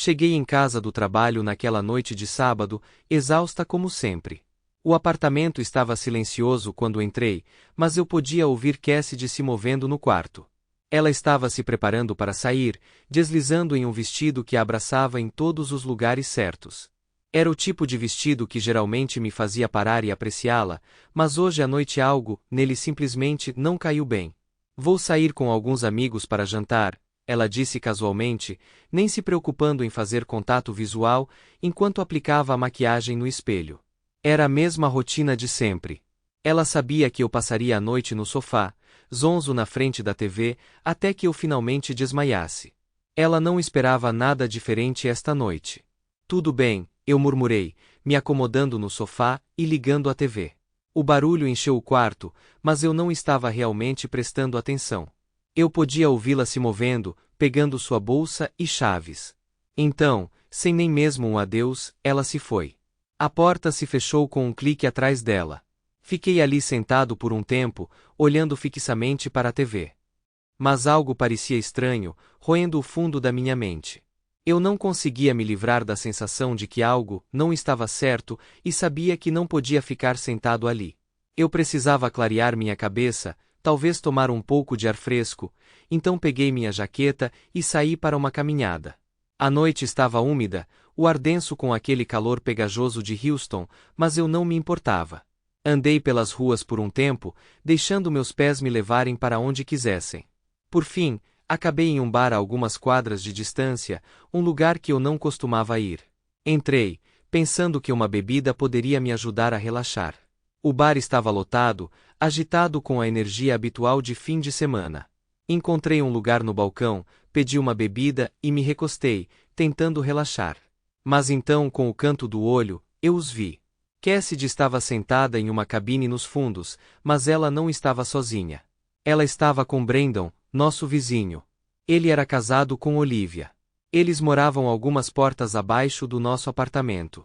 Cheguei em casa do trabalho naquela noite de sábado, exausta como sempre. O apartamento estava silencioso quando entrei, mas eu podia ouvir Cassidy se movendo no quarto. Ela estava se preparando para sair, deslizando em um vestido que a abraçava em todos os lugares certos. Era o tipo de vestido que geralmente me fazia parar e apreciá-la, mas hoje à noite algo nele simplesmente não caiu bem. Vou sair com alguns amigos para jantar, ela disse casualmente, nem se preocupando em fazer contato visual, enquanto aplicava a maquiagem no espelho. Era a mesma rotina de sempre. Ela sabia que eu passaria a noite no sofá, zonzo na frente da TV, até que eu finalmente desmaiasse. Ela não esperava nada diferente esta noite. Tudo bem, eu murmurei, me acomodando no sofá e ligando a TV. O barulho encheu o quarto, mas eu não estava realmente prestando atenção. Eu podia ouvi-la se movendo, pegando sua bolsa e chaves. Então, sem nem mesmo um adeus, ela se foi. A porta se fechou com um clique atrás dela. Fiquei ali sentado por um tempo, olhando fixamente para a TV. Mas algo parecia estranho, roendo o fundo da minha mente. Eu não conseguia me livrar da sensação de que algo não estava certo e sabia que não podia ficar sentado ali. Eu precisava clarear minha cabeça, talvez tomar um pouco de ar fresco, então peguei minha jaqueta e saí para uma caminhada. A noite estava úmida, o ar denso com aquele calor pegajoso de Houston, mas eu não me importava. Andei pelas ruas por um tempo, deixando meus pés me levarem para onde quisessem. Por fim, acabei em um bar a algumas quadras de distância, um lugar que eu não costumava ir. Entrei, pensando que uma bebida poderia me ajudar a relaxar. O bar estava lotado, agitado com a energia habitual de fim de semana. Encontrei um lugar no balcão, pedi uma bebida e me recostei, tentando relaxar. Mas então, com o canto do olho, eu os vi. Cassidy estava sentada em uma cabine nos fundos, mas ela não estava sozinha. Ela estava com Brandon, nosso vizinho. Ele era casado com Olivia. Eles moravam algumas portas abaixo do nosso apartamento.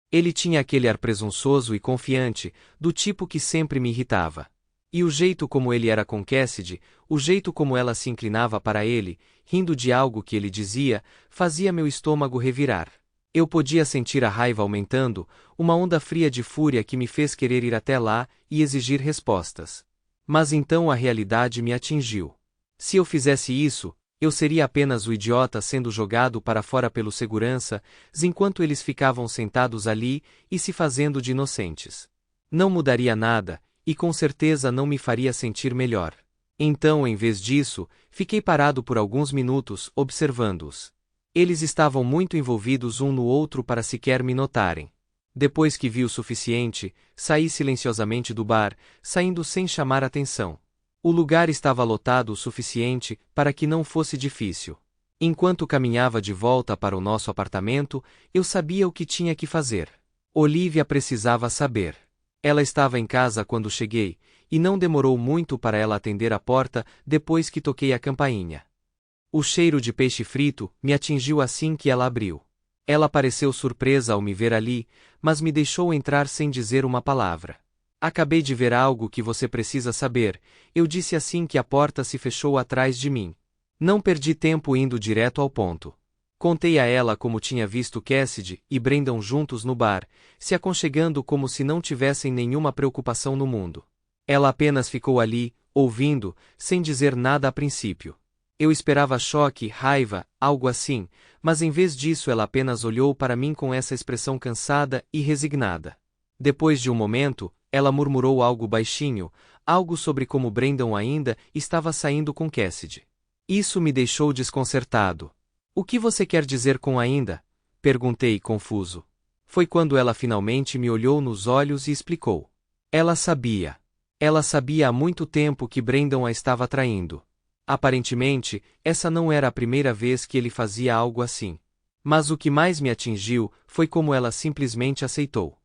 Ele tinha aquele ar presunçoso e confiante, do tipo que sempre me irritava. E o jeito como ele era com Cassidy, o jeito como ela se inclinava para ele, rindo de algo que ele dizia, fazia meu estômago revirar. Eu podia sentir a raiva aumentando, uma onda fria de fúria que me fez querer ir até lá e exigir respostas. Mas então a realidade me atingiu. Se eu fizesse isso, eu seria apenas o idiota sendo jogado para fora pelo segurança, enquanto eles ficavam sentados ali e se fazendo de inocentes. Não mudaria nada, e com certeza não me faria sentir melhor. Então, em vez disso, fiquei parado por alguns minutos, observando-os. Eles estavam muito envolvidos um no outro para sequer me notarem. Depois que vi o suficiente, saí silenciosamente do bar, saindo sem chamar atenção. O lugar estava lotado o suficiente para que não fosse difícil. Enquanto caminhava de volta para o nosso apartamento, eu sabia o que tinha que fazer. Olivia precisava saber. Ela estava em casa quando cheguei, e não demorou muito para ela atender a porta depois que toquei a campainha. O cheiro de peixe frito me atingiu assim que ela abriu. Ela pareceu surpresa ao me ver ali, mas me deixou entrar sem dizer uma palavra. Acabei de ver algo que você precisa saber, eu disse assim que a porta se fechou atrás de mim. Não perdi tempo indo direto ao ponto. Contei a ela como tinha visto Cassidy e Brandon juntos no bar, se aconchegando como se não tivessem nenhuma preocupação no mundo. Ela apenas ficou ali, ouvindo, sem dizer nada a princípio. Eu esperava choque, raiva, algo assim, mas em vez disso ela apenas olhou para mim com essa expressão cansada e resignada. Depois de um momento, ela murmurou algo baixinho, algo sobre como Brandon ainda estava saindo com Cassidy. Isso me deixou desconcertado. O que você quer dizer com ainda? Perguntei, confuso. Foi quando ela finalmente me olhou nos olhos e explicou. Ela sabia. Ela sabia há muito tempo que Brandon a estava traindo. Aparentemente, essa não era a primeira vez que ele fazia algo assim. Mas o que mais me atingiu foi como ela simplesmente aceitou.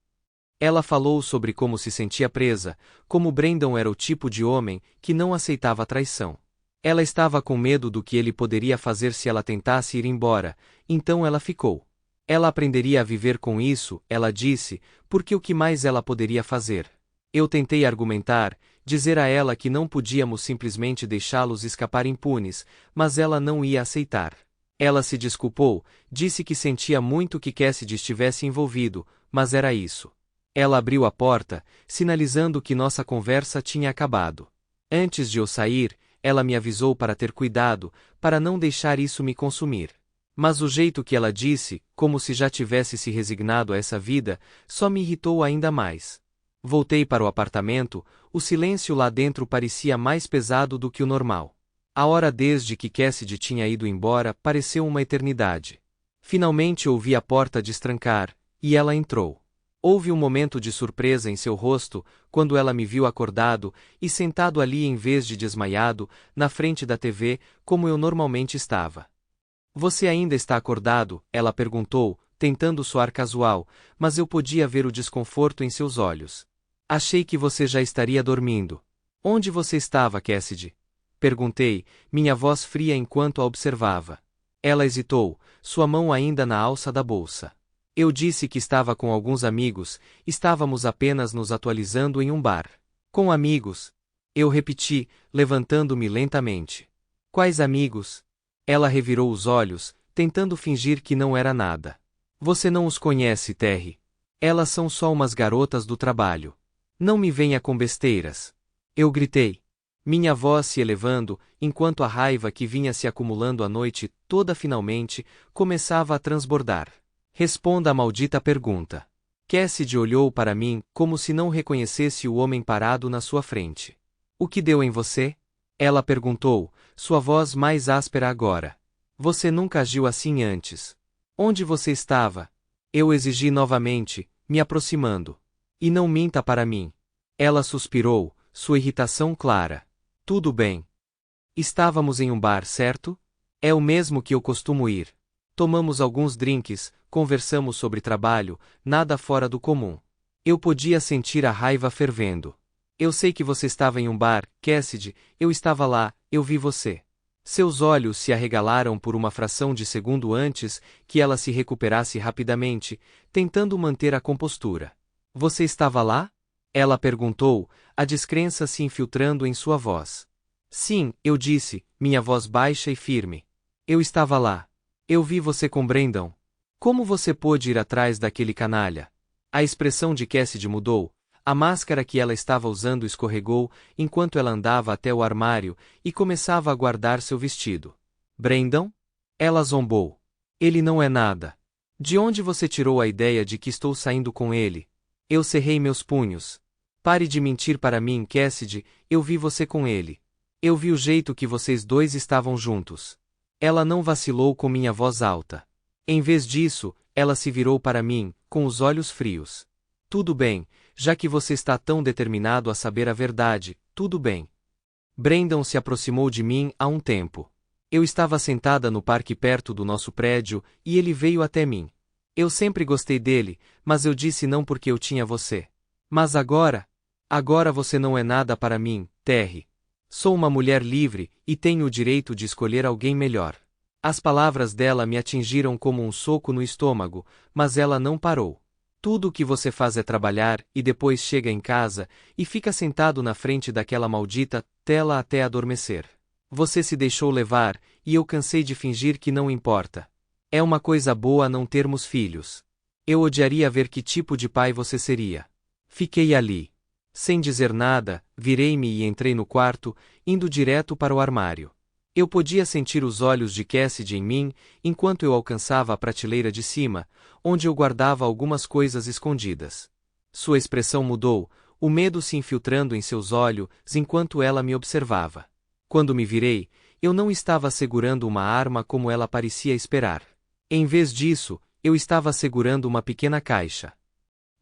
Ela falou sobre como se sentia presa, como Brandon era o tipo de homem que não aceitava a traição. Ela estava com medo do que ele poderia fazer se ela tentasse ir embora, então ela ficou. Ela aprenderia a viver com isso, ela disse, porque o que mais ela poderia fazer? Eu tentei argumentar, dizer a ela que não podíamos simplesmente deixá-los escapar impunes, mas ela não ia aceitar. Ela se desculpou, disse que sentia muito que Cassidy estivesse envolvido, mas era isso. Ela abriu a porta, sinalizando que nossa conversa tinha acabado. Antes de eu sair, ela me avisou para ter cuidado, para não deixar isso me consumir. Mas o jeito que ela disse, como se já tivesse se resignado a essa vida, só me irritou ainda mais. Voltei para o apartamento, o silêncio lá dentro parecia mais pesado do que o normal. A hora desde que Cassidy tinha ido embora pareceu uma eternidade. Finalmente ouvi a porta destrancar, e ela entrou. Houve um momento de surpresa em seu rosto, quando ela me viu acordado e sentado ali em vez de desmaiado, na frente da TV, como eu normalmente estava. Você ainda está acordado? Ela perguntou, tentando soar casual, mas eu podia ver o desconforto em seus olhos. Achei que você já estaria dormindo. Onde você estava, Cassidy? Perguntei, minha voz fria enquanto a observava. Ela hesitou, sua mão ainda na alça da bolsa. Eu disse que estava com alguns amigos, estávamos apenas nos atualizando em um bar. Com amigos? Eu repeti, levantando-me lentamente. Quais amigos? Ela revirou os olhos, tentando fingir que não era nada. Você não os conhece, Terry. Elas são só umas garotas do trabalho. Não me venha com besteiras. Eu gritei. Minha voz se elevando, enquanto a raiva que vinha se acumulando a noite toda finalmente começava a transbordar. Responda a maldita pergunta. Cassidy olhou para mim, como se não reconhecesse o homem parado na sua frente. O que deu em você? Ela perguntou, sua voz mais áspera agora. Você nunca agiu assim antes. Onde você estava? Eu exigi novamente, me aproximando. E não minta para mim. Ela suspirou, sua irritação clara. Tudo bem. Estávamos em um bar, certo? É o mesmo que eu costumo ir. Tomamos alguns drinks, conversamos sobre trabalho, nada fora do comum. Eu podia sentir a raiva fervendo. Eu sei que você estava em um bar, Cassidy, eu estava lá, eu vi você. Seus olhos se arregalaram por uma fração de segundo antes que ela se recuperasse rapidamente, tentando manter a compostura. Você estava lá? Ela perguntou, a descrença se infiltrando em sua voz. Sim, eu disse, minha voz baixa e firme. Eu estava lá. Eu vi você com Brandon. Como você pôde ir atrás daquele canalha? A expressão de Cassidy mudou, a máscara que ela estava usando escorregou enquanto ela andava até o armário e começava a guardar seu vestido. Brandon? Ela zombou. Ele não é nada. De onde você tirou a ideia de que estou saindo com ele? Eu cerrei meus punhos. Pare de mentir para mim, Cassidy, eu vi você com ele. Eu vi o jeito que vocês dois estavam juntos. Ela não vacilou com minha voz alta. Em vez disso, ela se virou para mim, com os olhos frios. Tudo bem, já que você está tão determinado a saber a verdade, tudo bem. Brandon se aproximou de mim há um tempo. Eu estava sentada no parque perto do nosso prédio e ele veio até mim. Eu sempre gostei dele, mas eu disse não porque eu tinha você. Mas agora você não é nada para mim, Terry. Sou uma mulher livre, e tenho o direito de escolher alguém melhor. As palavras dela me atingiram como um soco no estômago, mas ela não parou. Tudo o que você faz é trabalhar, e depois chega em casa, e fica sentado na frente daquela maldita tela até adormecer. Você se deixou levar, e eu cansei de fingir que não importa. É uma coisa boa não termos filhos. Eu odiaria ver que tipo de pai você seria. Fiquei ali. Sem dizer nada, virei-me e entrei no quarto, indo direto para o armário. Eu podia sentir os olhos de Cassidy em mim, enquanto eu alcançava a prateleira de cima, onde eu guardava algumas coisas escondidas. Sua expressão mudou, o medo se infiltrando em seus olhos enquanto ela me observava. Quando me virei, eu não estava segurando uma arma como ela parecia esperar. Em vez disso, eu estava segurando uma pequena caixa.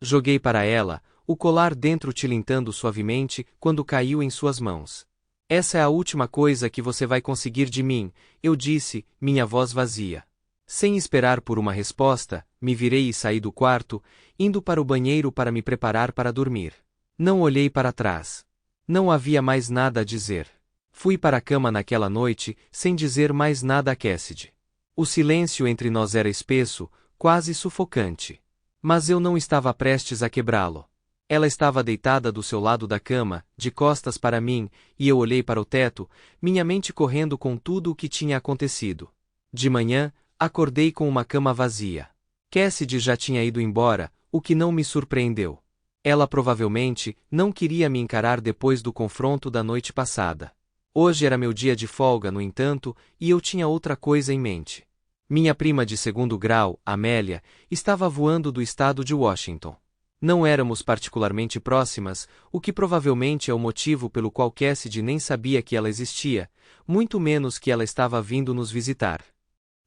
Joguei para ela, o colar dentro tilintando suavemente quando caiu em suas mãos. Essa é a última coisa que você vai conseguir de mim, eu disse, minha voz vazia. Sem esperar por uma resposta, me virei e saí do quarto, indo para o banheiro para me preparar para dormir. Não olhei para trás. Não havia mais nada a dizer. Fui para a cama naquela noite, sem dizer mais nada a Cassidy. O silêncio entre nós era espesso, quase sufocante. Mas eu não estava prestes a quebrá-lo. Ela estava deitada do seu lado da cama, de costas para mim, e eu olhei para o teto, minha mente correndo com tudo o que tinha acontecido. De manhã, acordei com uma cama vazia. Cassidy já tinha ido embora, o que não me surpreendeu. Ela provavelmente não queria me encarar depois do confronto da noite passada. Hoje era meu dia de folga, no entanto, e eu tinha outra coisa em mente. Minha prima de segundo grau, Amélia, estava voando do estado de Washington. Não éramos particularmente próximas, o que provavelmente é o motivo pelo qual Cassidy nem sabia que ela existia, muito menos que ela estava vindo nos visitar.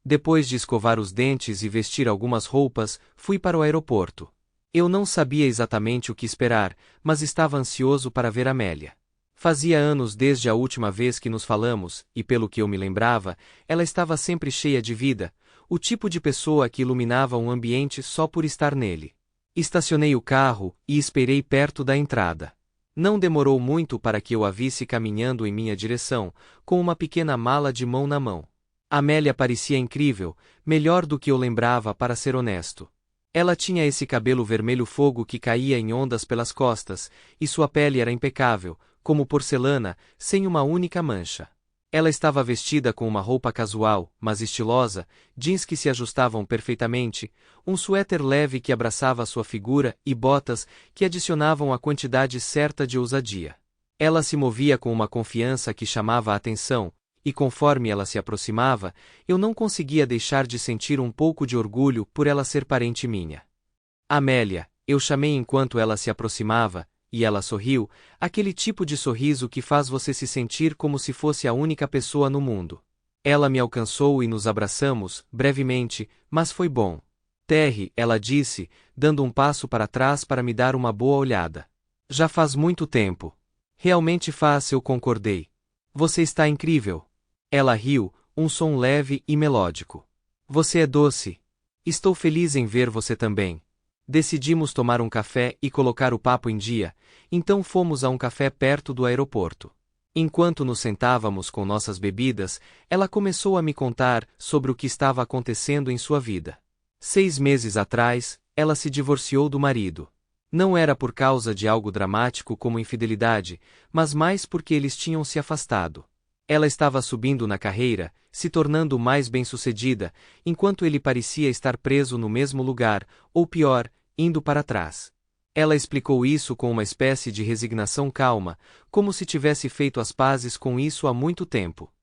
Depois de escovar os dentes e vestir algumas roupas, fui para o aeroporto. Eu não sabia exatamente o que esperar, mas estava ansioso para ver Amélia. Fazia anos desde a última vez que nos falamos, e pelo que eu me lembrava, ela estava sempre cheia de vida, o tipo de pessoa que iluminava um ambiente só por estar nele. Estacionei o carro e esperei perto da entrada. Não demorou muito para que eu a visse caminhando em minha direção, com uma pequena mala de mão na mão. Amélia parecia incrível, melhor do que eu lembrava, para ser honesto. Ela tinha esse cabelo vermelho fogo que caía em ondas pelas costas, e sua pele era impecável, como porcelana, sem uma única mancha. Ela estava vestida com uma roupa casual, mas estilosa, jeans que se ajustavam perfeitamente, um suéter leve que abraçava sua figura e botas que adicionavam a quantidade certa de ousadia. Ela se movia com uma confiança que chamava a atenção, e conforme ela se aproximava, eu não conseguia deixar de sentir um pouco de orgulho por ela ser parente minha. Amélia, eu chamei enquanto ela se aproximava, e ela sorriu, aquele tipo de sorriso que faz você se sentir como se fosse a única pessoa no mundo. Ela me alcançou e nos abraçamos, brevemente, mas foi bom. Terry, ela disse, dando um passo para trás para me dar uma boa olhada. Já faz muito tempo. Realmente faz, eu concordei. Você está incrível. Ela riu, um som leve e melódico. Você é doce. Estou feliz em ver você também. Decidimos tomar um café e colocar o papo em dia, então fomos a um café perto do aeroporto. Enquanto nos sentávamos com nossas bebidas, ela começou a me contar sobre o que estava acontecendo em sua vida. 6 meses atrás, ela se divorciou do marido. Não era por causa de algo dramático como infidelidade, mas mais porque eles tinham se afastado. Ela estava subindo na carreira, se tornando mais bem-sucedida, enquanto ele parecia estar preso no mesmo lugar, ou pior, indo para trás. Ela explicou isso com uma espécie de resignação calma, como se tivesse feito as pazes com isso há muito tempo.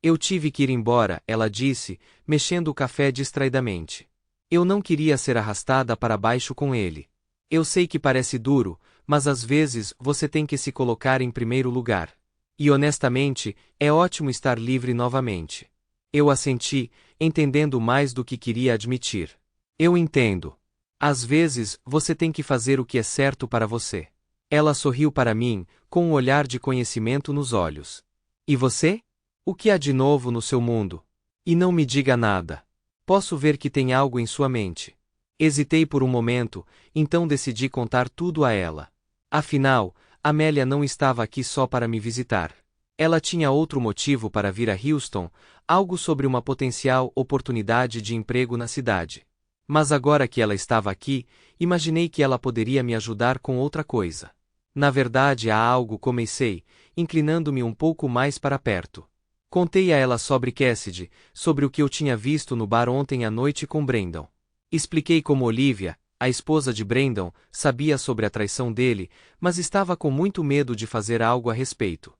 Eu tive que ir embora, ela disse, mexendo o café distraidamente. Eu não queria ser arrastada para baixo com ele. Eu sei que parece duro, mas às vezes você tem que se colocar em primeiro lugar. E honestamente, é ótimo estar livre novamente. Eu assenti, entendendo mais do que queria admitir. Eu entendo. Às vezes, você tem que fazer o que é certo para você. Ela sorriu para mim, com um olhar de conhecimento nos olhos. E você? O que há de novo no seu mundo? E não me diga nada. Posso ver que tem algo em sua mente. Hesitei por um momento, então decidi contar tudo a ela. Afinal, Amélia não estava aqui só para me visitar. Ela tinha outro motivo para vir a Houston, algo sobre uma potencial oportunidade de emprego na cidade. Mas agora que ela estava aqui, imaginei que ela poderia me ajudar com outra coisa. Na verdade, há algo, comecei, inclinando-me um pouco mais para perto. Contei a ela sobre Cassidy, sobre o que eu tinha visto no bar ontem à noite com Brandon. Expliquei como Olivia, a esposa de Brandon, sabia sobre a traição dele, mas estava com muito medo de fazer algo a respeito.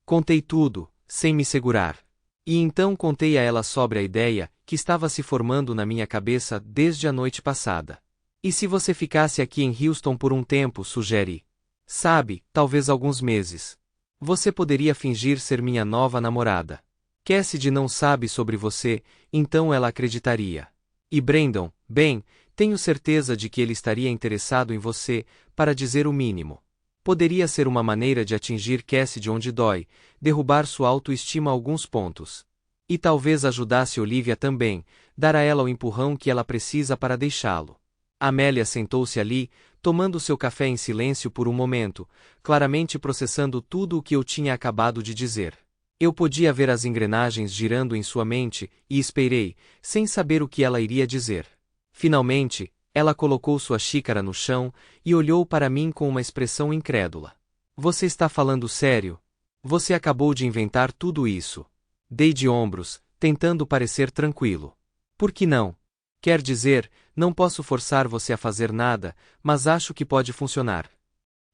Contei tudo, sem me segurar. E então contei a ela sobre a ideia que estava se formando na minha cabeça desde a noite passada. E se você ficasse aqui em Houston por um tempo, sugeri. Sabe, talvez alguns meses. Você poderia fingir ser minha nova namorada. Cassidy não sabe sobre você, então ela acreditaria. E Brandon, bem, tenho certeza de que ele estaria interessado em você, para dizer o mínimo. Poderia ser uma maneira de atingir Cassidy onde dói, derrubar sua autoestima a alguns pontos. E talvez ajudasse Olivia também, dar a ela o empurrão que ela precisa para deixá-lo. Amélia sentou-se ali, tomando seu café em silêncio por um momento, claramente processando tudo o que eu tinha acabado de dizer. Eu podia ver as engrenagens girando em sua mente, e esperei, sem saber o que ela iria dizer. Finalmente, ela colocou sua xícara no chão e olhou para mim com uma expressão incrédula. Você está falando sério? Você acabou de inventar tudo isso? Dei de ombros, tentando parecer tranquilo. Por que não? Quer dizer, não posso forçar você a fazer nada, mas acho que pode funcionar.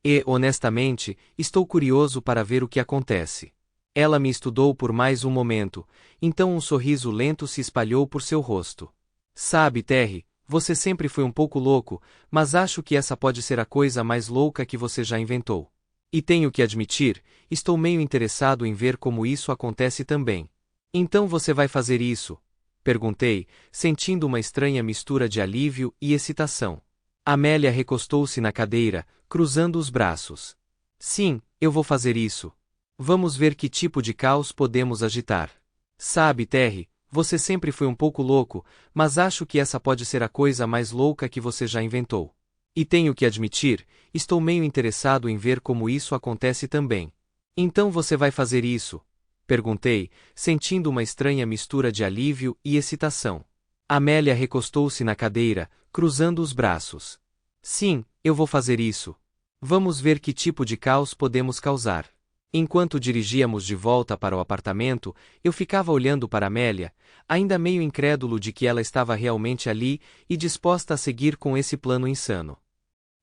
E, honestamente, estou curioso para ver o que acontece. Ela me estudou por mais um momento, então um sorriso lento se espalhou por seu rosto. Sabe, Terry, você sempre foi um pouco louco, mas acho que essa pode ser a coisa mais louca que você já inventou. E tenho que admitir, estou meio interessado em ver como isso acontece também. Então você vai fazer isso? Perguntei, sentindo uma estranha mistura de alívio e excitação. Amélia recostou-se na cadeira, cruzando os braços. Sim, eu vou fazer isso. Vamos ver que tipo de caos podemos agitar. Sabe, Terry, você sempre foi um pouco louco, mas acho que essa pode ser a coisa mais louca que você já inventou. E tenho que admitir, estou meio interessado em ver como isso acontece também. Então você vai fazer isso? Perguntei, sentindo uma estranha mistura de alívio e excitação. Amélia recostou-se na cadeira, cruzando os braços. Sim, eu vou fazer isso. Vamos ver que tipo de caos podemos causar. Enquanto dirigíamos de volta para o apartamento, eu ficava olhando para Amélia, ainda meio incrédulo de que ela estava realmente ali e disposta a seguir com esse plano insano.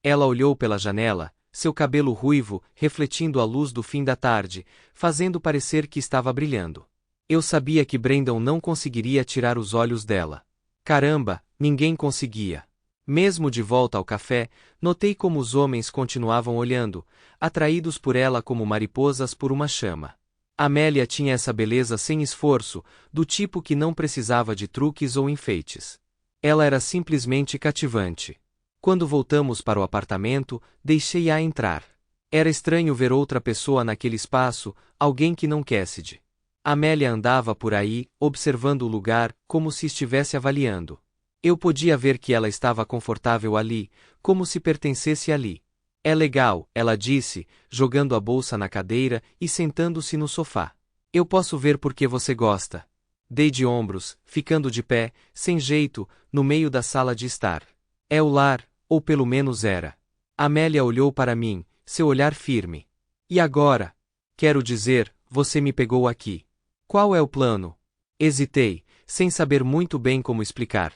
Ela olhou pela janela, seu cabelo ruivo refletindo a luz do fim da tarde, fazendo parecer que estava brilhando. Eu sabia que Brandon não conseguiria tirar os olhos dela. Caramba, ninguém conseguia. Mesmo de volta ao café, notei como os homens continuavam olhando, atraídos por ela como mariposas por uma chama. Amélia tinha essa beleza sem esforço, do tipo que não precisava de truques ou enfeites. Ela era simplesmente cativante. Quando voltamos para o apartamento, deixei-a entrar. Era estranho ver outra pessoa naquele espaço, alguém que não Cassidy. Amélia andava por aí, observando o lugar, como se estivesse avaliando. Eu podia ver que ela estava confortável ali, como se pertencesse ali. É legal, ela disse, jogando a bolsa na cadeira e sentando-se no sofá. Eu posso ver por que você gosta. Dei de ombros, ficando de pé, sem jeito, no meio da sala de estar. É o lar, ou pelo menos era. Amélia olhou para mim, seu olhar firme. E agora? Quero dizer, você me pegou aqui. Qual é o plano? Hesitei, sem saber muito bem como explicar.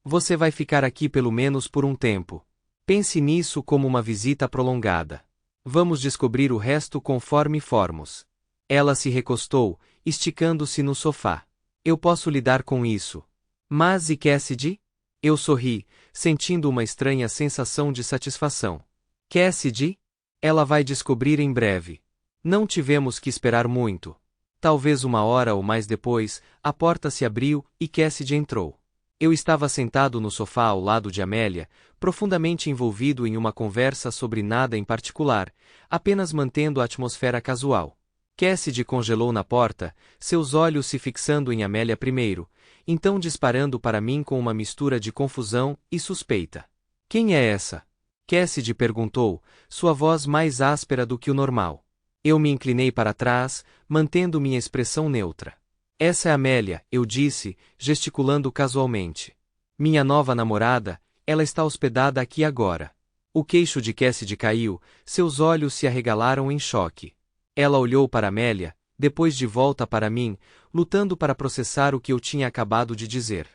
Você vai ficar aqui pelo menos por um tempo. Pense nisso como uma visita prolongada. Vamos descobrir o resto conforme formos. Ela se recostou, esticando-se no sofá. Eu posso lidar com isso. Mas e Cassidy? Eu sorri, sentindo uma estranha sensação de satisfação. Cassidy? Ela vai descobrir em breve. Não tivemos que esperar muito. Talvez uma hora ou mais depois, a porta se abriu e Cassidy entrou. Eu estava sentado no sofá ao lado de Amélia, profundamente envolvido em uma conversa sobre nada em particular, apenas mantendo a atmosfera casual. Cassidy congelou na porta, seus olhos se fixando em Amélia primeiro, então disparando para mim com uma mistura de confusão e suspeita. Quem é essa? Cassidy perguntou, sua voz mais áspera do que o normal. Eu me inclinei para trás, mantendo minha expressão neutra. Essa é Amélia, eu disse, gesticulando casualmente. Minha nova namorada, ela está hospedada aqui agora. O queixo de Cassidy caiu, seus olhos se arregalaram em choque. Ela olhou para Amélia, depois de volta para mim, lutando para processar o que eu tinha acabado de dizer.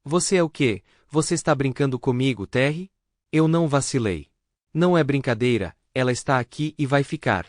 Você é o quê? Você está brincando comigo, Terry? Eu não vacilei. Não é brincadeira, ela está aqui e vai ficar.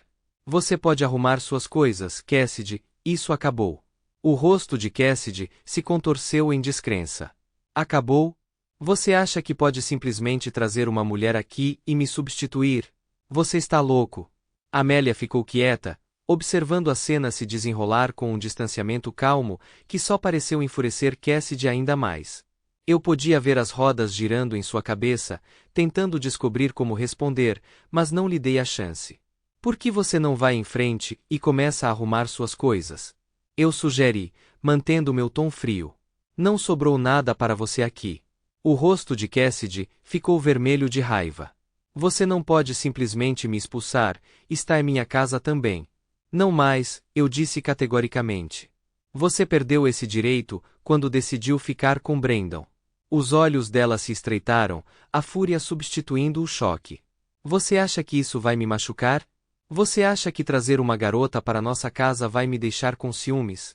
Você pode arrumar suas coisas, Cassidy, isso acabou. O rosto de Cassidy se contorceu em descrença. Acabou? Você acha que pode simplesmente trazer uma mulher aqui e me substituir? Você está louco. Amélia ficou quieta, observando a cena se desenrolar com um distanciamento calmo que só pareceu enfurecer Cassidy ainda mais. Eu podia ver as rodas girando em sua cabeça, tentando descobrir como responder, mas não lhe dei a chance. Por que você não vai em frente e começa a arrumar suas coisas? Eu sugeri, mantendo meu tom frio. Não sobrou nada para você aqui. O rosto de Cassidy ficou vermelho de raiva. Você não pode simplesmente me expulsar, está em minha casa também. Não mais, eu disse categoricamente. Você perdeu esse direito quando decidiu ficar com Brandon. Os olhos dela se estreitaram, a fúria substituindo o choque. Você acha que isso vai me machucar? Você acha que trazer uma garota para nossa casa vai me deixar com ciúmes?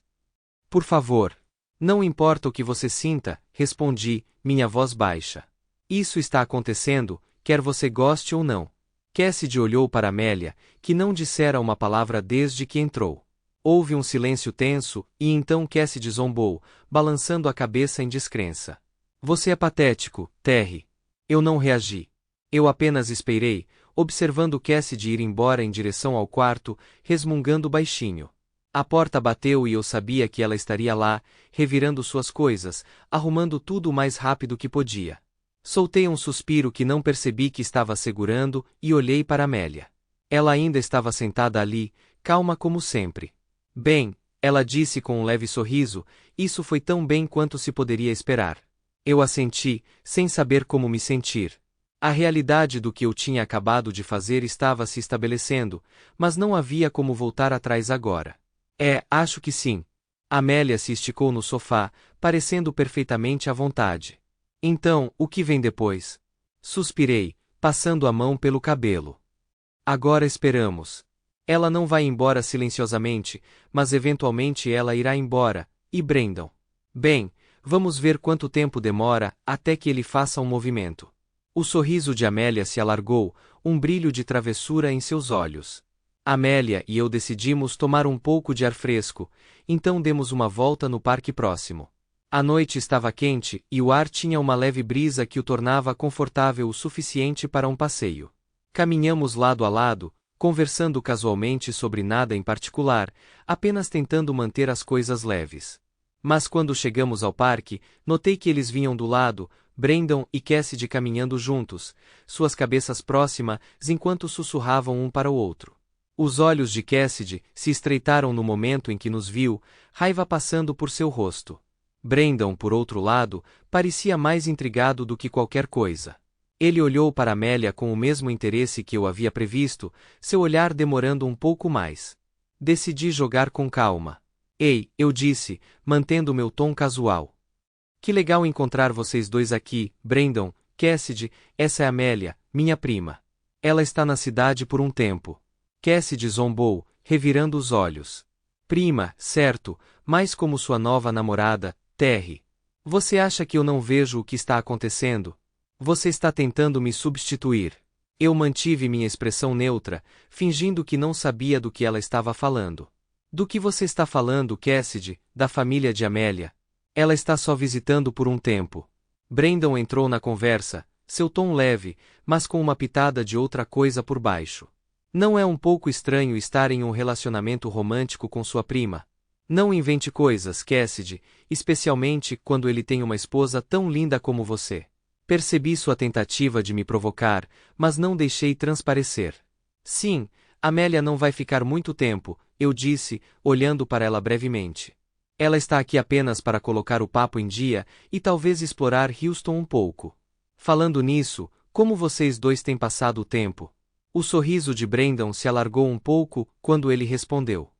Por favor. Não importa o que você sinta, respondi, minha voz baixa. Isso está acontecendo, quer você goste ou não. Cassidy olhou para Amélia, que não dissera uma palavra desde que entrou. Houve um silêncio tenso, e então Cassidy zombou, balançando a cabeça em descrença. Você é patético, Terry. Eu não reagi. Eu apenas esperei, observando Cassidy ir embora em direção ao quarto, resmungando baixinho. A porta bateu e eu sabia que ela estaria lá, revirando suas coisas, arrumando tudo o mais rápido que podia. Soltei um suspiro que não percebi que estava segurando e olhei para Amélia. Ela ainda estava sentada ali, calma como sempre. Bem, ela disse com um leve sorriso, isso foi tão bem quanto se poderia esperar. Eu assenti, sem saber como me sentir. A realidade do que eu tinha acabado de fazer estava se estabelecendo, mas não havia como voltar atrás agora. Acho que sim. Amélia se esticou no sofá, parecendo perfeitamente à vontade. Então, o que vem depois? Suspirei, passando a mão pelo cabelo. Agora esperamos. Ela não vai embora silenciosamente, mas eventualmente ela irá embora, e Brandon? Bem, vamos ver quanto tempo demora até que ele faça um movimento. O sorriso de Amélia se alargou, um brilho de travessura em seus olhos. Amélia e eu decidimos tomar um pouco de ar fresco, então demos uma volta no parque próximo. A noite estava quente e o ar tinha uma leve brisa que o tornava confortável o suficiente para um passeio. Caminhamos lado a lado, conversando casualmente sobre nada em particular, apenas tentando manter as coisas leves. Mas quando chegamos ao parque, notei que eles vinham do lado, Brandon e Cassidy caminhando juntos, suas cabeças próximas enquanto sussurravam um para o outro. Os olhos de Cassidy se estreitaram no momento em que nos viu, raiva passando por seu rosto. Brandon, por outro lado, parecia mais intrigado do que qualquer coisa. Ele olhou para Amélia com o mesmo interesse que eu havia previsto, seu olhar demorando um pouco mais. Decidi jogar com calma. Ei, eu disse, mantendo meu tom casual. Que legal encontrar vocês dois aqui, Brandon, Cassidy, essa é Amélia, minha prima. Ela está na cidade por um tempo. Cassidy zombou, revirando os olhos. Prima, certo, mas como sua nova namorada, Terry. Você acha que eu não vejo o que está acontecendo? Você está tentando me substituir. Eu mantive minha expressão neutra, fingindo que não sabia do que ela estava falando. Do que você está falando, Cassidy, da família de Amélia? Ela está só visitando por um tempo. Brandon entrou na conversa, seu tom leve, mas com uma pitada de outra coisa por baixo. Não é um pouco estranho estar em um relacionamento romântico com sua prima? Não invente coisas, Cassidy, especialmente quando ele tem uma esposa tão linda como você. Percebi sua tentativa de me provocar, mas não deixei transparecer. Sim, Amélia não vai ficar muito tempo, eu disse, olhando para ela brevemente. Ela está aqui apenas para colocar o papo em dia e talvez explorar Houston um pouco. Falando nisso, como vocês dois têm passado o tempo? O sorriso de Brandon se alargou um pouco quando ele respondeu.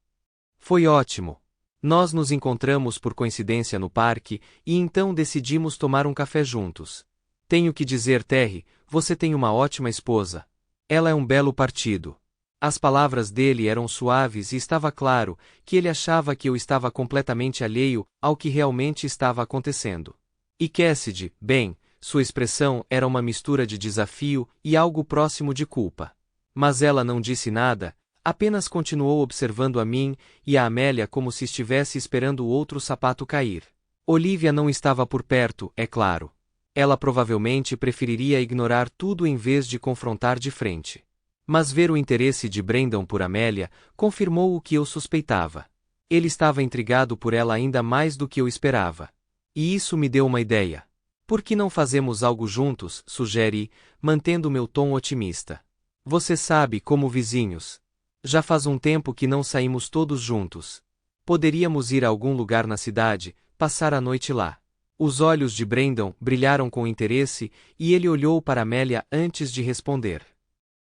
Foi ótimo. Nós nos encontramos por coincidência no parque e então decidimos tomar um café juntos. Tenho que dizer, Terry, você tem uma ótima esposa. Ela é um belo partido. As palavras dele eram suaves e estava claro que ele achava que eu estava completamente alheio ao que realmente estava acontecendo. E Cassidy, bem, sua expressão era uma mistura de desafio e algo próximo de culpa. Mas ela não disse nada, apenas continuou observando a mim e a Amélia como se estivesse esperando o outro sapato cair. Olivia não estava por perto, é claro. Ela provavelmente preferiria ignorar tudo em vez de confrontar de frente. Mas ver o interesse de Brandon por Amélia confirmou o que eu suspeitava. Ele estava intrigado por ela ainda mais do que eu esperava. E isso me deu uma ideia. Por que não fazemos algo juntos, sugeri, mantendo meu tom otimista. Você sabe, como vizinhos. Já faz um tempo que não saímos todos juntos. Poderíamos ir a algum lugar na cidade, passar a noite lá. Os olhos de Brandon brilharam com interesse e ele olhou para Amélia antes de responder.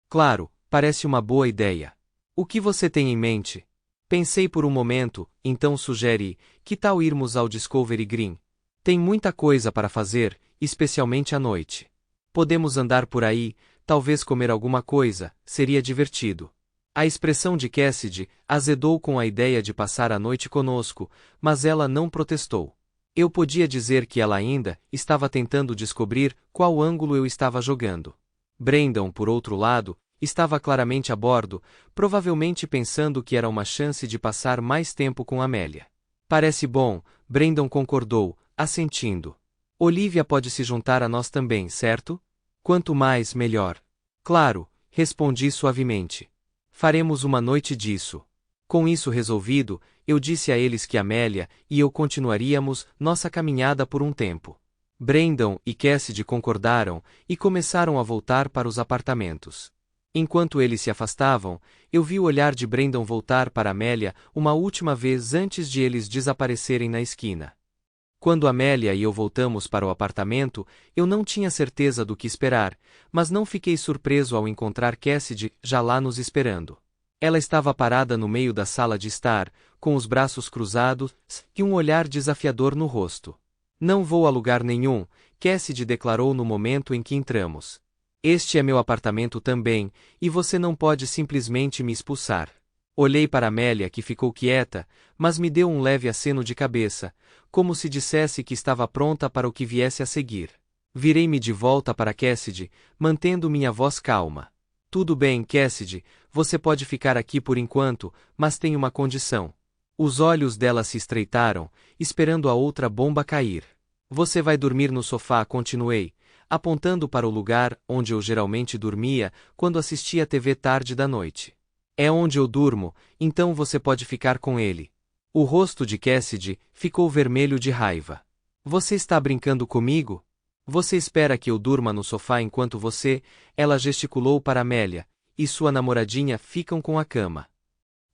Claro, parece uma boa ideia. O que você tem em mente? Pensei por um momento, então sugeri, que tal irmos ao Discovery Green? Tem muita coisa para fazer, especialmente à noite. Podemos andar por aí, talvez comer alguma coisa, seria divertido. A expressão de Cassidy azedou com a ideia de passar a noite conosco, mas ela não protestou. Eu podia dizer que ela ainda estava tentando descobrir qual ângulo eu estava jogando. Brandon, por outro lado, estava claramente a bordo, provavelmente pensando que era uma chance de passar mais tempo com Amélia. Parece bom, Brandon concordou, assentindo. Olivia pode se juntar a nós também, certo? Quanto mais, melhor. Claro, respondi suavemente. Faremos uma noite disso. Com isso resolvido, eu disse a eles que Amélia e eu continuaríamos nossa caminhada por um tempo. Brandon e Cassidy concordaram e começaram a voltar para os apartamentos. Enquanto eles se afastavam, eu vi o olhar de Brandon voltar para Amélia uma última vez antes de eles desaparecerem na esquina. Quando Amélia e eu voltamos para o apartamento, eu não tinha certeza do que esperar, mas não fiquei surpreso ao encontrar Cassidy já lá nos esperando. Ela estava parada no meio da sala de estar, com os braços cruzados e um olhar desafiador no rosto. Não vou a lugar nenhum, Cassidy declarou no momento em que entramos. Este é meu apartamento também, e você não pode simplesmente me expulsar. Olhei para Amélia, que ficou quieta, mas me deu um leve aceno de cabeça, como se dissesse que estava pronta para o que viesse a seguir. Virei-me de volta para Cassidy, mantendo minha voz calma. Tudo bem, Cassidy, você pode ficar aqui por enquanto, mas tem uma condição. Os olhos dela se estreitaram, esperando a outra bomba cair. Você vai dormir no sofá, continuei, apontando para o lugar onde eu geralmente dormia quando assistia TV tarde da noite. É onde eu durmo, então você pode ficar com ele. O rosto de Cassidy ficou vermelho de raiva. Você está brincando comigo? Você espera que eu durma no sofá enquanto você, ela gesticulou para Amélia, e sua namoradinha ficam com a cama.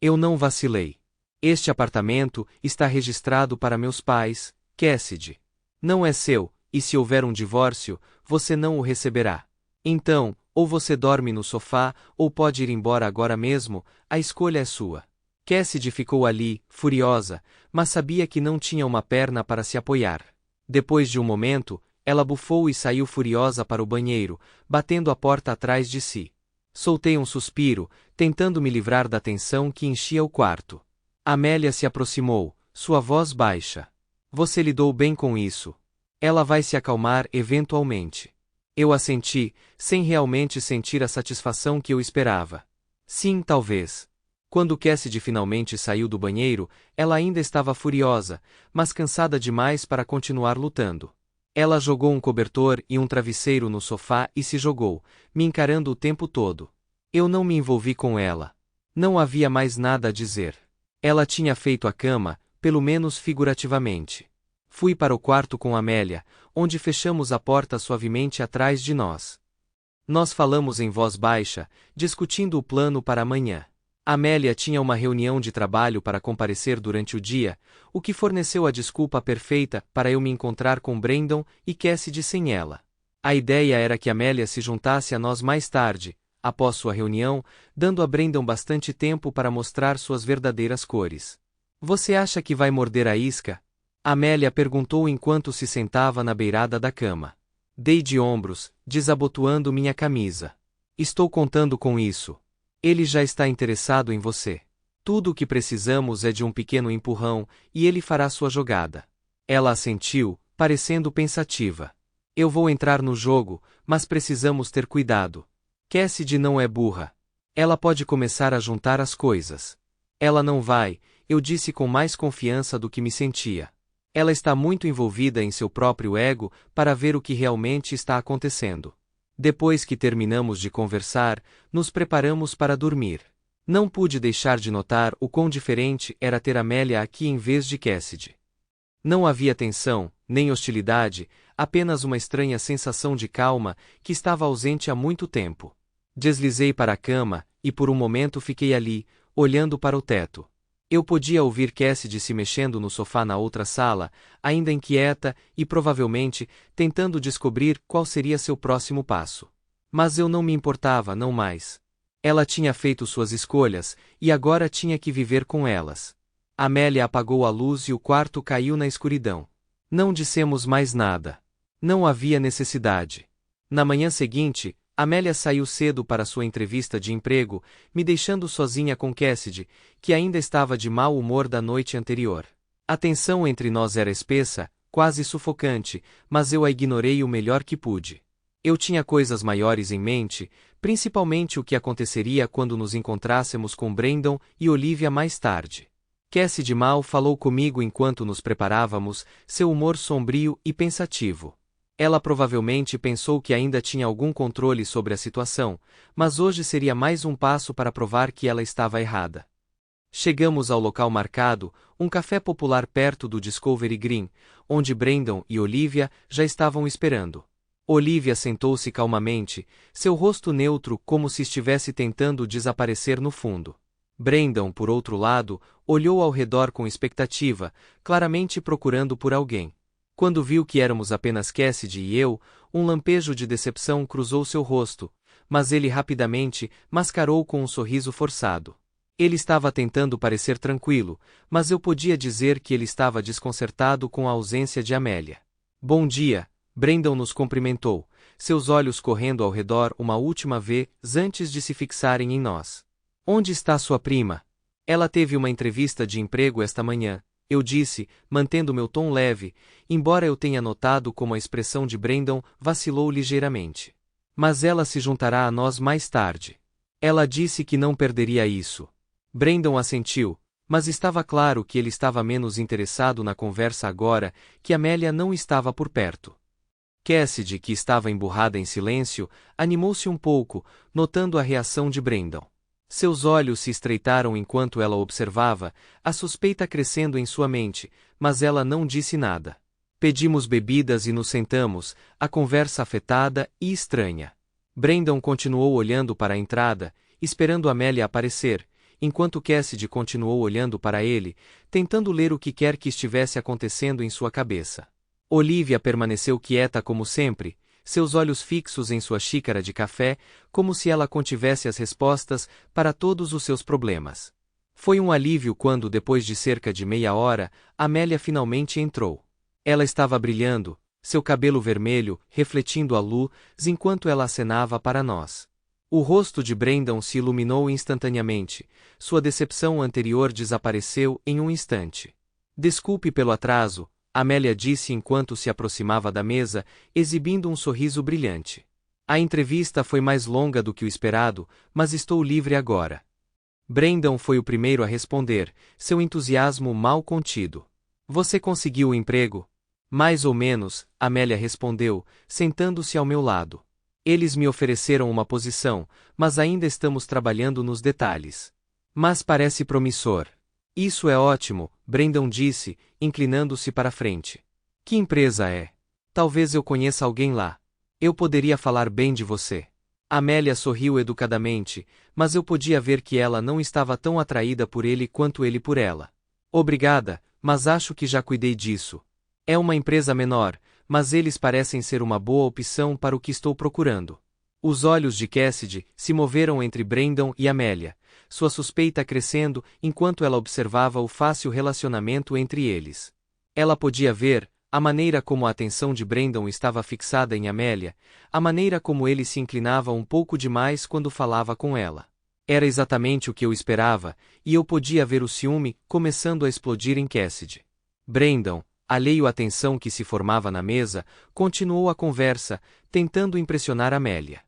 Eu não vacilei. Este apartamento está registrado para meus pais, Cassidy. Não é seu, e se houver um divórcio, você não o receberá. Então, ou você dorme no sofá, ou pode ir embora agora mesmo, a escolha é sua. Cassidy ficou ali, furiosa, mas sabia que não tinha uma perna para se apoiar. Depois de um momento, ela bufou e saiu furiosa para o banheiro, batendo a porta atrás de si. Soltei um suspiro, tentando me livrar da tensão que enchia o quarto. Amélia se aproximou, sua voz baixa. Você lidou bem com isso. Ela vai se acalmar eventualmente. Eu assenti, sem realmente sentir a satisfação que eu esperava. Sim, talvez. Quando Cassidy finalmente saiu do banheiro, ela ainda estava furiosa, mas cansada demais para continuar lutando. Ela jogou um cobertor e um travesseiro no sofá e se jogou, me encarando o tempo todo. Eu não me envolvi com ela. Não havia mais nada a dizer. Ela tinha feito a cama, pelo menos figurativamente. Fui para o quarto com Amélia, onde fechamos a porta suavemente atrás de nós. Nós falamos em voz baixa, discutindo o plano para amanhã. Amélia tinha uma reunião de trabalho para comparecer durante o dia, o que forneceu a desculpa perfeita para eu me encontrar com Brandon e Cassidy sem ela. A ideia era que Amélia se juntasse a nós mais tarde, após sua reunião, dando a Brandon bastante tempo para mostrar suas verdadeiras cores. Você acha que vai morder a isca? Amélia perguntou enquanto se sentava na beirada da cama. Dei de ombros, desabotoando minha camisa. Estou contando com isso. Ele já está interessado em você. Tudo o que precisamos é de um pequeno empurrão, e ele fará sua jogada. Ela assentiu, parecendo pensativa. Eu vou entrar no jogo, mas precisamos ter cuidado. Cassidy não é burra. Ela pode começar a juntar as coisas. Ela não vai, eu disse com mais confiança do que me sentia. Ela está muito envolvida em seu próprio ego para ver o que realmente está acontecendo. Depois que terminamos de conversar, nos preparamos para dormir. Não pude deixar de notar o quão diferente era ter Amélia aqui em vez de Cassidy. Não havia tensão, nem hostilidade, apenas uma estranha sensação de calma que estava ausente há muito tempo. Deslizei para a cama, e por um momento fiquei ali, olhando para o teto. Eu podia ouvir Cassidy se mexendo no sofá na outra sala, ainda inquieta e provavelmente tentando descobrir qual seria seu próximo passo. Mas eu não me importava, não mais. Ela tinha feito suas escolhas, e agora tinha que viver com elas. Amélia apagou a luz e o quarto caiu na escuridão. Não dissemos mais nada. Não havia necessidade. Na manhã seguinte, Amélia saiu cedo para sua entrevista de emprego, me deixando sozinha com Cassidy, que ainda estava de mau humor da noite anterior. A tensão entre nós era espessa, quase sufocante, mas eu a ignorei o melhor que pude. Eu tinha coisas maiores em mente, principalmente o que aconteceria quando nos encontrássemos com Brandon e Olivia mais tarde. Cassidy mal falou comigo enquanto nos preparávamos, seu humor sombrio e pensativo. Ela provavelmente pensou que ainda tinha algum controle sobre a situação, mas hoje seria mais um passo para provar que ela estava errada. Chegamos ao local marcado, um café popular perto do Discovery Green, onde Brandon e Olivia já estavam esperando. Olivia sentou-se calmamente, seu rosto neutro como se estivesse tentando desaparecer no fundo. Brandon, por outro lado, olhou ao redor com expectativa, claramente procurando por alguém. Quando viu que éramos apenas Cassidy e eu, um lampejo de decepção cruzou seu rosto, mas ele rapidamente mascarou com um sorriso forçado. Ele estava tentando parecer tranquilo, mas eu podia dizer que ele estava desconcertado com a ausência de Amélia. Bom dia, Brandon nos cumprimentou, seus olhos correndo ao redor uma última vez antes de se fixarem em nós. Onde está sua prima? Ela teve uma entrevista de emprego esta manhã, eu disse, mantendo meu tom leve, embora eu tenha notado como a expressão de Brandon vacilou ligeiramente. Mas ela se juntará a nós mais tarde. Ela disse que não perderia isso. Brandon assentiu, mas estava claro que ele estava menos interessado na conversa agora que Amélia não estava por perto. Cassidy, que estava emburrada em silêncio, animou-se um pouco, notando a reação de Brandon. Seus olhos se estreitaram enquanto ela observava, a suspeita crescendo em sua mente, mas ela não disse nada. Pedimos bebidas e nos sentamos, a conversa afetada e estranha. Brandon continuou olhando para a entrada, esperando Amélia aparecer, enquanto Cassidy continuou olhando para ele, tentando ler o que quer que estivesse acontecendo em sua cabeça. Olivia permaneceu quieta como sempre, seus olhos fixos em sua xícara de café, como se ela contivesse as respostas para todos os seus problemas. Foi um alívio quando, depois de cerca de meia hora, Amélia finalmente entrou. Ela estava brilhando, seu cabelo vermelho, refletindo a luz, enquanto ela acenava para nós. O rosto de Brandon se iluminou instantaneamente, sua decepção anterior desapareceu em um instante. Desculpe pelo atraso, Amélia disse enquanto se aproximava da mesa, exibindo um sorriso brilhante. A entrevista foi mais longa do que o esperado, mas estou livre agora. Brandon foi o primeiro a responder, seu entusiasmo mal contido. Você conseguiu o emprego? Mais ou menos, Amélia respondeu, sentando-se ao meu lado. Eles me ofereceram uma posição, mas ainda estamos trabalhando nos detalhes. Mas parece promissor. Isso é ótimo, Brandon disse, inclinando-se para frente. Que empresa é? Talvez eu conheça alguém lá. Eu poderia falar bem de você. Amélia sorriu educadamente, mas eu podia ver que ela não estava tão atraída por ele quanto ele por ela. Obrigada, mas acho que já cuidei disso. É uma empresa menor, mas eles parecem ser uma boa opção para o que estou procurando. Os olhos de Cassidy se moveram entre Brandon e Amélia, sua suspeita crescendo enquanto ela observava o fácil relacionamento entre eles. Ela podia ver a maneira como a atenção de Brandon estava fixada em Amélia, a maneira como ele se inclinava um pouco demais quando falava com ela. Era exatamente o que eu esperava, e eu podia ver o ciúme começando a explodir em Cassidy. Brandon, alheio à tensão que se formava na mesa, continuou a conversa, tentando impressionar Amélia.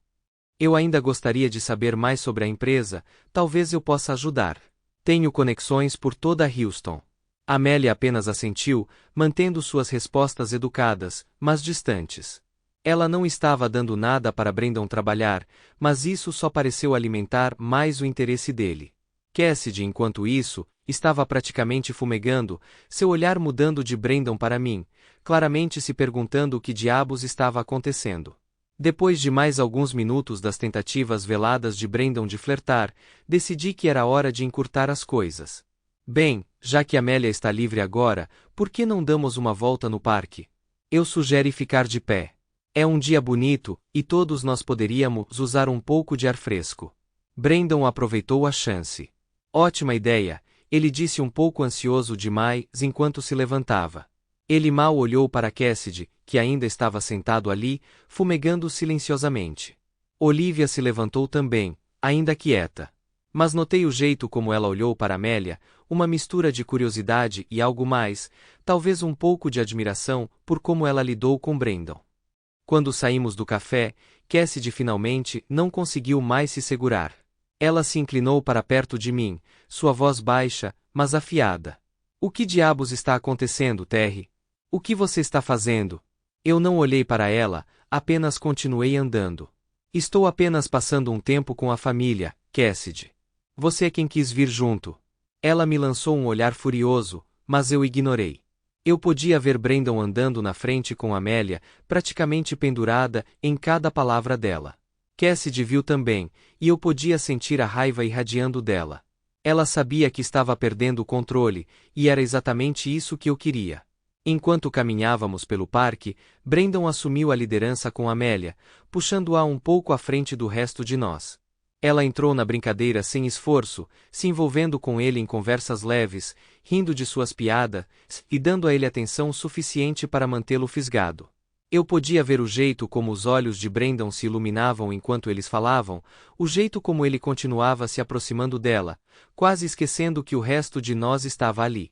Eu ainda gostaria de saber mais sobre a empresa, talvez eu possa ajudar. Tenho conexões por toda Houston. Amélia apenas assentiu, mantendo suas respostas educadas, mas distantes. Ela não estava dando nada para Brandon trabalhar, mas isso só pareceu alimentar mais o interesse dele. Cassidy, enquanto isso, estava praticamente fumegando, seu olhar mudando de Brandon para mim, claramente se perguntando o que diabos estava acontecendo. Depois de mais alguns minutos das tentativas veladas de Brandon de flertar, decidi que era hora de encurtar as coisas. Bem, já que Amélia está livre agora, por que não damos uma volta no parque? Eu sugeri ficar de pé. É um dia bonito, e todos nós poderíamos usar um pouco de ar fresco. Brandon aproveitou a chance. Ótima ideia, ele disse um pouco ansioso demais enquanto se levantava. Ele mal olhou para Cassidy, que ainda estava sentado ali, fumegando silenciosamente. Olivia se levantou também, ainda quieta. Mas notei o jeito como ela olhou para Amélia, uma mistura de curiosidade e algo mais, talvez um pouco de admiração, por como ela lidou com Brandon. Quando saímos do café, Cassidy finalmente não conseguiu mais se segurar. Ela se inclinou para perto de mim, sua voz baixa, mas afiada. O que diabos está acontecendo, Terry? O que você está fazendo? Eu não olhei para ela, apenas continuei andando. Estou apenas passando um tempo com a família, Cassidy. Você é quem quis vir junto. Ela me lançou um olhar furioso, mas eu ignorei. Eu podia ver Brandon andando na frente com Amélia, praticamente pendurada em cada palavra dela. Cassidy viu também, e eu podia sentir a raiva irradiando dela. Ela sabia que estava perdendo o controle, e era exatamente isso que eu queria. Enquanto caminhávamos pelo parque, Brandon assumiu a liderança com Amélia, puxando-a um pouco à frente do resto de nós. Ela entrou na brincadeira sem esforço, se envolvendo com ele em conversas leves, rindo de suas piadas, e dando a ele atenção suficiente para mantê-lo fisgado. Eu podia ver o jeito como os olhos de Brandon se iluminavam enquanto eles falavam, o jeito como ele continuava se aproximando dela, quase esquecendo que o resto de nós estava ali.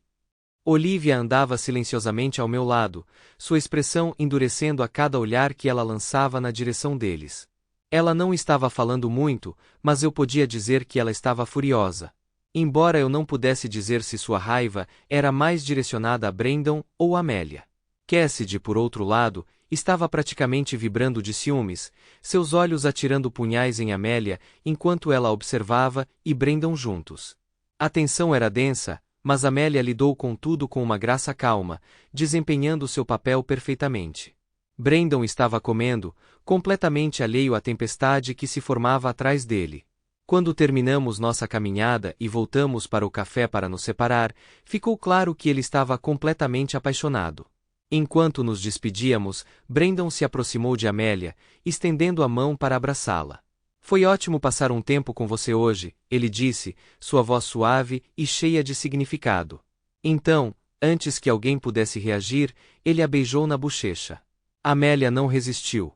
Olivia andava silenciosamente ao meu lado, sua expressão endurecendo a cada olhar que ela lançava na direção deles. Ela não estava falando muito, mas eu podia dizer que ela estava furiosa. Embora eu não pudesse dizer se sua raiva era mais direcionada a Brandon ou Amélia. Cassidy, por outro lado, estava praticamente vibrando de ciúmes, seus olhos atirando punhais em Amélia enquanto ela a observava e Brandon juntos. A tensão era densa, mas Amélia lidou com tudo com uma graça calma, desempenhando seu papel perfeitamente. Brandon estava comendo, completamente alheio à tempestade que se formava atrás dele. Quando terminamos nossa caminhada e voltamos para o café para nos separar, ficou claro que ele estava completamente apaixonado. Enquanto nos despedíamos, Brandon se aproximou de Amélia, estendendo a mão para abraçá-la. Foi ótimo passar um tempo com você hoje, ele disse, sua voz suave e cheia de significado. Então, antes que alguém pudesse reagir, ele a beijou na bochecha. Amélia não resistiu.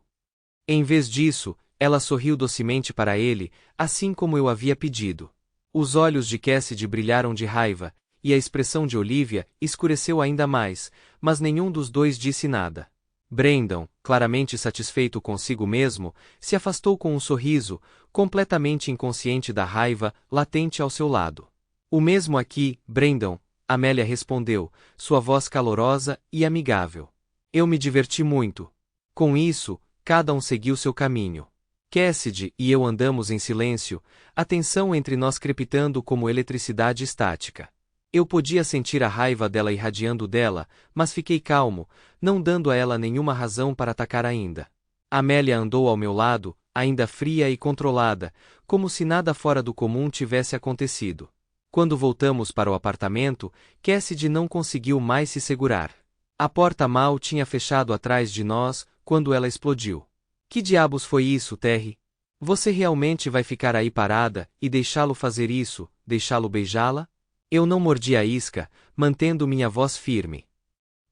Em vez disso, ela sorriu docemente para ele, assim como eu havia pedido. Os olhos de Cassidy brilharam de raiva, e a expressão de Olivia escureceu ainda mais, mas nenhum dos dois disse nada. Brandon, claramente satisfeito consigo mesmo, se afastou com um sorriso, completamente inconsciente da raiva latente ao seu lado. O mesmo aqui, Brandon, Amélia respondeu, sua voz calorosa e amigável. Eu me diverti muito. Com isso, cada um seguiu seu caminho. Cassidy e eu andamos em silêncio, a tensão entre nós crepitando como eletricidade estática. Eu podia sentir a raiva dela irradiando dela, mas fiquei calmo, não dando a ela nenhuma razão para atacar ainda. Amélia andou ao meu lado, ainda fria e controlada, como se nada fora do comum tivesse acontecido. Quando voltamos para o apartamento, Cassidy não conseguiu mais se segurar. A porta mal tinha fechado atrás de nós, quando ela explodiu. Que diabos foi isso, Terry? Você realmente vai ficar aí parada e deixá-lo fazer isso, deixá-lo beijá-la? Eu não mordi a isca, mantendo minha voz firme.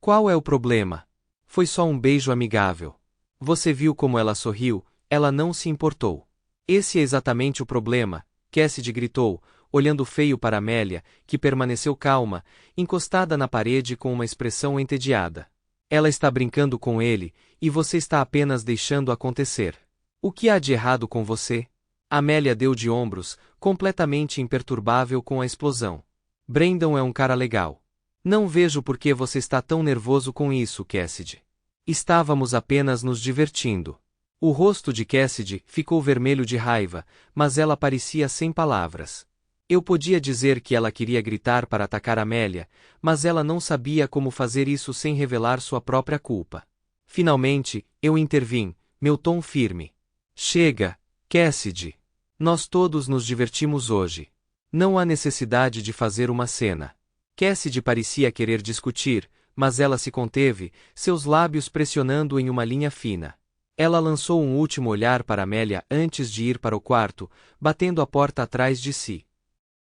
Qual é o problema? Foi só um beijo amigável. Você viu como ela sorriu, ela não se importou. Esse é exatamente o problema, Cassidy gritou, olhando feio para Amélia, que permaneceu calma, encostada na parede com uma expressão entediada. Ela está brincando com ele, e você está apenas deixando acontecer. O que há de errado com você? Amélia deu de ombros, completamente imperturbável com a explosão. Brandon é um cara legal. Não vejo por que você está tão nervoso com isso, Cassidy. Estávamos apenas nos divertindo. O rosto de Cassidy ficou vermelho de raiva, mas ela parecia sem palavras. Eu podia dizer que ela queria gritar para atacar Amélia, mas ela não sabia como fazer isso sem revelar sua própria culpa. Finalmente, eu intervim, meu tom firme. Chega, Cassidy. Nós todos nos divertimos hoje. Não há necessidade de fazer uma cena. Cassidy parecia querer discutir, mas ela se conteve, seus lábios pressionando em uma linha fina. Ela lançou um último olhar para Amélia antes de ir para o quarto, batendo a porta atrás de si.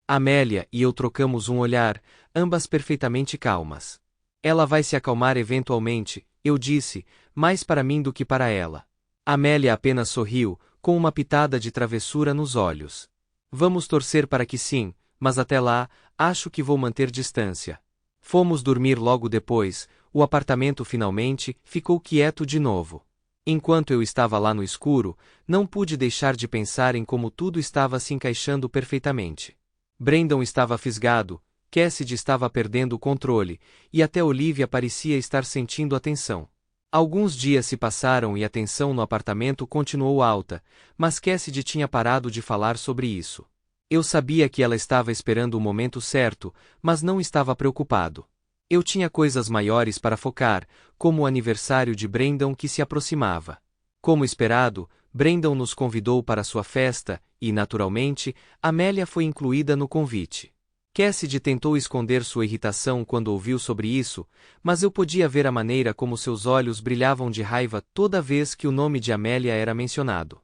Amélia e eu trocamos um olhar, ambas perfeitamente calmas. Ela vai se acalmar eventualmente, eu disse, mais para mim do que para ela. Amélia apenas sorriu, com uma pitada de travessura nos olhos. Vamos torcer para que sim, mas até lá, acho que vou manter distância. Fomos dormir logo depois, o apartamento finalmente ficou quieto de novo. Enquanto eu estava lá no escuro, não pude deixar de pensar em como tudo estava se encaixando perfeitamente. Brandon estava fisgado, Cassidy estava perdendo o controle, e até Olivia parecia estar sentindo a tensão. Alguns dias se passaram e a tensão no apartamento continuou alta, mas Cassidy tinha parado de falar sobre isso. Eu sabia que ela estava esperando o momento certo, mas não estava preocupado. Eu tinha coisas maiores para focar, como o aniversário de Brandon que se aproximava. Como esperado, Brandon nos convidou para sua festa, e, naturalmente, Amélia foi incluída no convite. Cassidy tentou esconder sua irritação quando ouviu sobre isso, mas eu podia ver a maneira como seus olhos brilhavam de raiva toda vez que o nome de Amélia era mencionado.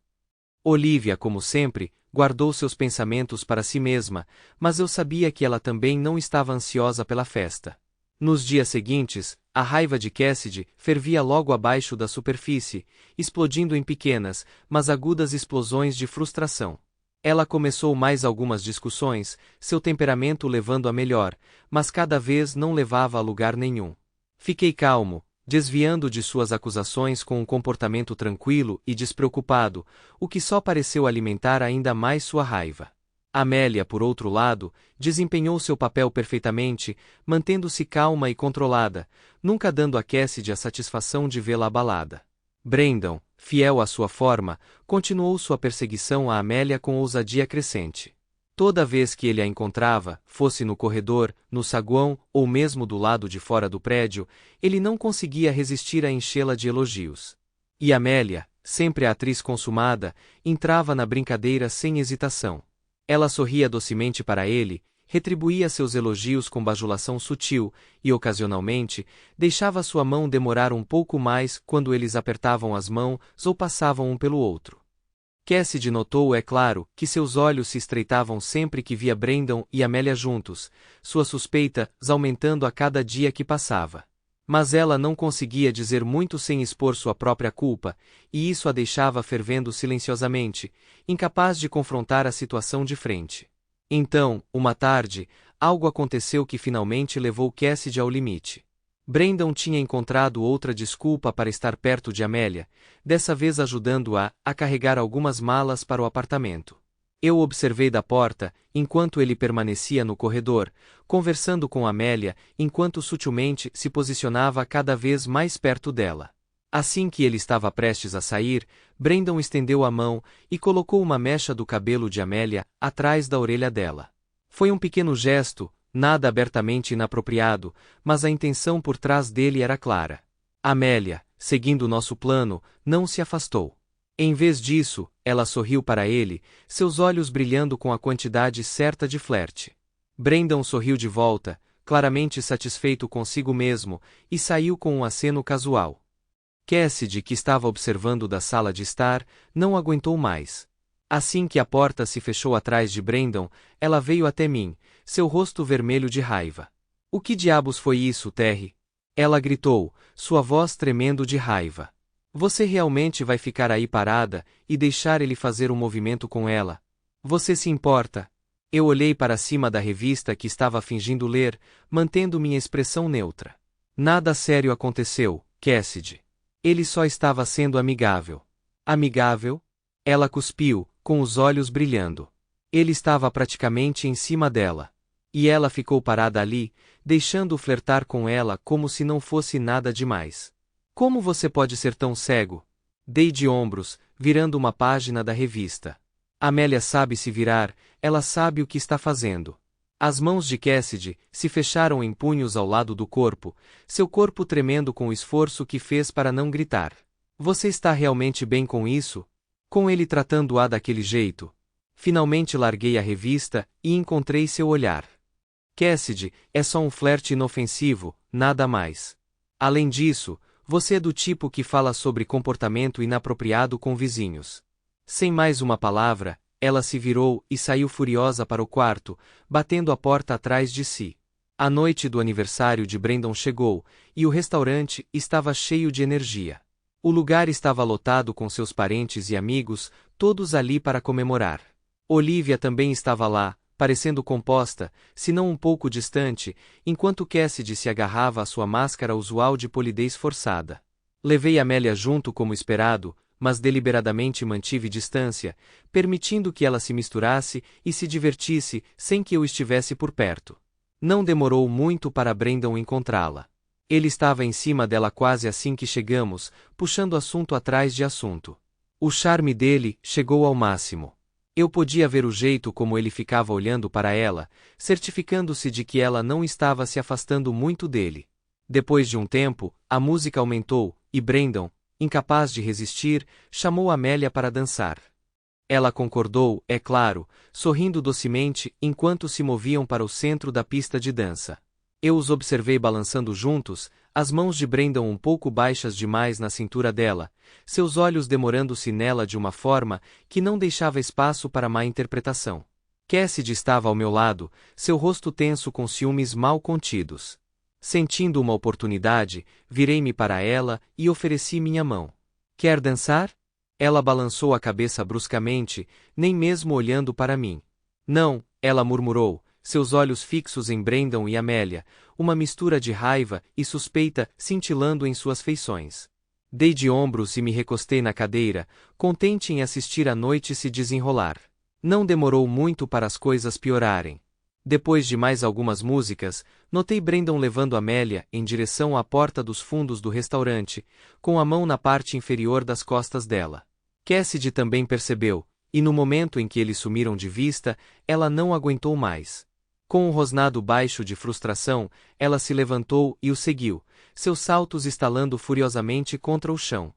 Olivia, como sempre, guardou seus pensamentos para si mesma, mas eu sabia que ela também não estava ansiosa pela festa. Nos dias seguintes, a raiva de Cassidy fervia logo abaixo da superfície, explodindo em pequenas, mas agudas explosões de frustração. Ela começou mais algumas discussões, seu temperamento levando a melhor, mas cada vez não levava a lugar nenhum. Fiquei calmo, desviando de suas acusações com um comportamento tranquilo e despreocupado, o que só pareceu alimentar ainda mais sua raiva. Amélia, por outro lado, desempenhou seu papel perfeitamente, mantendo-se calma e controlada, nunca dando a Cassidy a satisfação de vê-la abalada. Brandon, fiel à sua forma, continuou sua perseguição a Amélia com ousadia crescente. Toda vez que ele a encontrava, fosse no corredor, no saguão ou mesmo do lado de fora do prédio, ele não conseguia resistir a enchê-la de elogios. E Amélia, sempre a atriz consumada, entrava na brincadeira sem hesitação. Ela sorria docemente para ele, retribuía seus elogios com bajulação sutil e, ocasionalmente, deixava sua mão demorar um pouco mais quando eles apertavam as mãos ou passavam um pelo outro. Cassidy notou, é claro, que seus olhos se estreitavam sempre que via Brandon e Amélia juntos, suas suspeitas aumentando a cada dia que passava. Mas ela não conseguia dizer muito sem expor sua própria culpa, e isso a deixava fervendo silenciosamente, incapaz de confrontar a situação de frente. Então, uma tarde, algo aconteceu que finalmente levou Cassidy ao limite. Brandon tinha encontrado outra desculpa para estar perto de Amélia, dessa vez ajudando-a a carregar algumas malas para o apartamento. Eu observei da porta, enquanto ele permanecia no corredor, conversando com Amélia, enquanto sutilmente se posicionava cada vez mais perto dela. Assim que ele estava prestes a sair, Brandon estendeu a mão e colocou uma mecha do cabelo de Amélia atrás da orelha dela. Foi um pequeno gesto, nada abertamente inapropriado, mas a intenção por trás dele era clara. Amélia, seguindo nosso plano, não se afastou. Em vez disso, ela sorriu para ele, seus olhos brilhando com a quantidade certa de flerte. Brandon sorriu de volta, claramente satisfeito consigo mesmo, e saiu com um aceno casual. Cassidy, que estava observando da sala de estar, não aguentou mais. Assim que a porta se fechou atrás de Brandon, ela veio até mim, seu rosto vermelho de raiva. "O que diabos foi isso, Terry?" Ela gritou, sua voz tremendo de raiva. "Você realmente vai ficar aí parada e deixar ele fazer um movimento com ela? Você se importa?" Eu olhei para cima da revista que estava fingindo ler, mantendo minha expressão neutra. "Nada sério aconteceu, Cassidy. Ele só estava sendo amigável." "Amigável?" Ela cuspiu, com os olhos brilhando. Ele estava praticamente em cima dela. E ela ficou parada ali, deixando-o flertar com ela como se não fosse nada demais. "Como você pode ser tão cego?" Dei de ombros, virando uma página da revista. Amélia sabe se virar, ela sabe o que está fazendo. As mãos de Cassidy se fecharam em punhos ao lado do corpo, seu corpo tremendo com o esforço que fez para não gritar. "Você está realmente bem com isso? Com ele tratando-a daquele jeito?" Finalmente larguei a revista e encontrei seu olhar. "Cassidy, é só um flerte inofensivo, nada mais. Além disso, você é do tipo que fala sobre comportamento inapropriado com vizinhos." Sem mais uma palavra, ela se virou e saiu furiosa para o quarto, batendo a porta atrás de si. A noite do aniversário de Brandon chegou, e o restaurante estava cheio de energia. O lugar estava lotado com seus parentes e amigos, todos ali para comemorar. Olivia também estava lá, parecendo composta, se não um pouco distante, enquanto Cassidy se agarrava à sua máscara usual de polidez forçada. Levei Amélia junto como esperado, mas deliberadamente mantive distância, permitindo que ela se misturasse e se divertisse sem que eu estivesse por perto. Não demorou muito para Brandon encontrá-la. Ele estava em cima dela quase assim que chegamos, puxando assunto atrás de assunto. O charme dele chegou ao máximo. Eu podia ver o jeito como ele ficava olhando para ela, certificando-se de que ela não estava se afastando muito dele. Depois de um tempo, a música aumentou, e Brandon, incapaz de resistir, chamou Amélia para dançar. Ela concordou, é claro, sorrindo docemente enquanto se moviam para o centro da pista de dança. Eu os observei balançando juntos, as mãos de Brandon um pouco baixas demais na cintura dela, seus olhos demorando-se nela de uma forma que não deixava espaço para má interpretação. Cassidy estava ao meu lado, seu rosto tenso com ciúmes mal contidos. Sentindo uma oportunidade, virei-me para ela e ofereci minha mão. Quer dançar? Ela balançou a cabeça bruscamente, nem mesmo olhando para mim. Não, ela murmurou, seus olhos fixos em Brandon e Amélia, uma mistura de raiva e suspeita cintilando em suas feições. Dei de ombros e me recostei na cadeira, contente em assistir a noite se desenrolar. Não demorou muito para as coisas piorarem. Depois de mais algumas músicas, notei Brandon levando Amélia em direção à porta dos fundos do restaurante, com a mão na parte inferior das costas dela. Cassidy também percebeu, e no momento em que eles sumiram de vista, ela não aguentou mais. Com um rosnado baixo de frustração, ela se levantou e o seguiu, seus saltos estalando furiosamente contra o chão.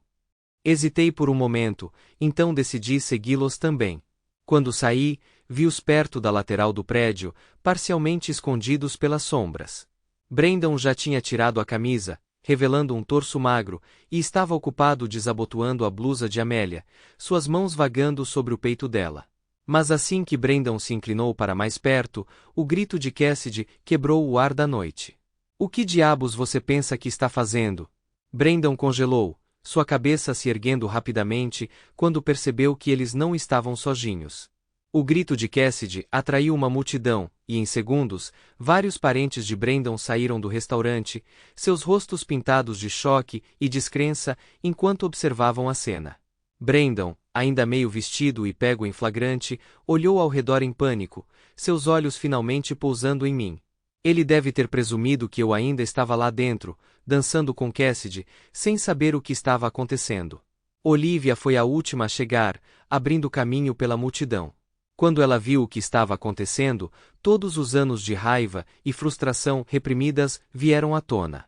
Hesitei por um momento, então decidi segui-los também. Quando saí, vi-os perto da lateral do prédio, parcialmente escondidos pelas sombras. Brandon já tinha tirado a camisa, revelando um torso magro, e estava ocupado desabotoando a blusa de Amélia, suas mãos vagando sobre o peito dela. Mas assim que Brandon se inclinou para mais perto, o grito de Cassidy quebrou o ar da noite. O que diabos você pensa que está fazendo? Brandon congelou, sua cabeça se erguendo rapidamente, quando percebeu que eles não estavam sozinhos. O grito de Cassidy atraiu uma multidão, e em segundos, vários parentes de Brandon saíram do restaurante, seus rostos pintados de choque e descrença enquanto observavam a cena. Brandon, ainda meio vestido e pego em flagrante, olhou ao redor em pânico, seus olhos finalmente pousando em mim. Ele deve ter presumido que eu ainda estava lá dentro, dançando com Cassidy, sem saber o que estava acontecendo. Olivia foi a última a chegar, abrindo caminho pela multidão. Quando ela viu o que estava acontecendo, todos os anos de raiva e frustração reprimidas vieram à tona.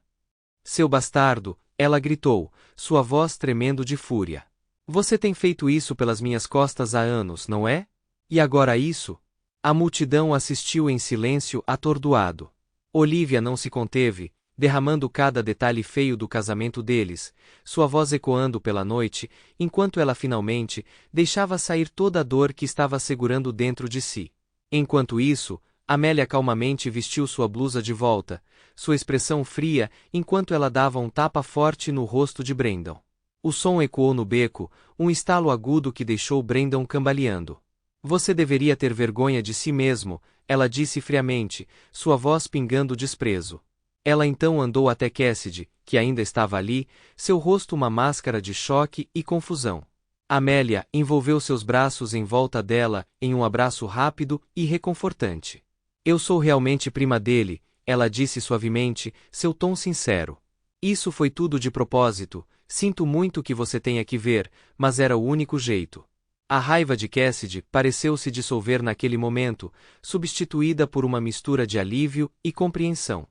Seu bastardo, ela gritou, sua voz tremendo de fúria. Você tem feito isso pelas minhas costas há anos, não é? E agora isso? A multidão assistiu em silêncio atordoado. Olivia não se conteve, derramando cada detalhe feio do casamento deles, sua voz ecoando pela noite, enquanto ela finalmente deixava sair toda a dor que estava segurando dentro de si. Enquanto isso, Amélia calmamente vestiu sua blusa de volta, sua expressão fria enquanto ela dava um tapa forte no rosto de Brandon. O som ecoou no beco, um estalo agudo que deixou Brandon cambaleando. Você deveria ter vergonha de si mesmo, ela disse friamente, sua voz pingando desprezo. Ela então andou até Cassidy, que ainda estava ali, seu rosto uma máscara de choque e confusão. Amélia envolveu seus braços em volta dela, em um abraço rápido e reconfortante. Eu sou realmente prima dele, ela disse suavemente, seu tom sincero. Isso foi tudo de propósito, sinto muito que você tenha que ver, mas era o único jeito. A raiva de Cassidy pareceu se dissolver naquele momento, substituída por uma mistura de alívio e compreensão.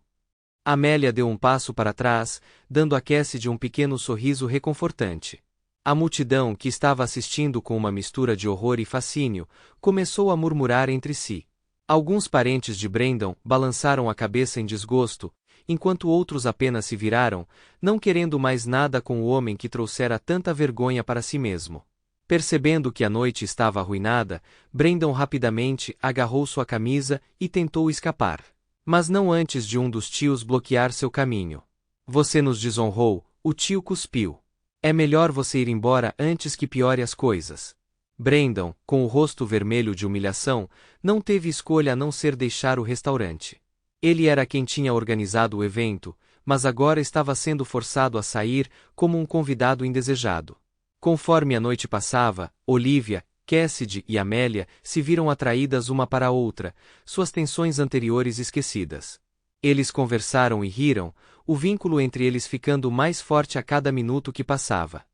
Amélia deu um passo para trás, dando a Cassidy um pequeno sorriso reconfortante. A multidão, que estava assistindo com uma mistura de horror e fascínio, começou a murmurar entre si. Alguns parentes de Brandon balançaram a cabeça em desgosto, enquanto outros apenas se viraram, não querendo mais nada com o homem que trouxera tanta vergonha para si mesmo. Percebendo que a noite estava arruinada, Brandon rapidamente agarrou sua camisa e tentou escapar. Mas não antes de um dos tios bloquear seu caminho. Você nos desonrou, o tio cuspiu. É melhor você ir embora antes que piore as coisas. Brandon, com o rosto vermelho de humilhação, não teve escolha a não ser deixar o restaurante. Ele era quem tinha organizado o evento, mas agora estava sendo forçado a sair como um convidado indesejado. Conforme a noite passava, Olivia, Cassidy e Amélia se viram atraídas uma para a outra, suas tensões anteriores esquecidas. Eles conversaram e riram, o vínculo entre eles ficando mais forte a cada minuto que passava.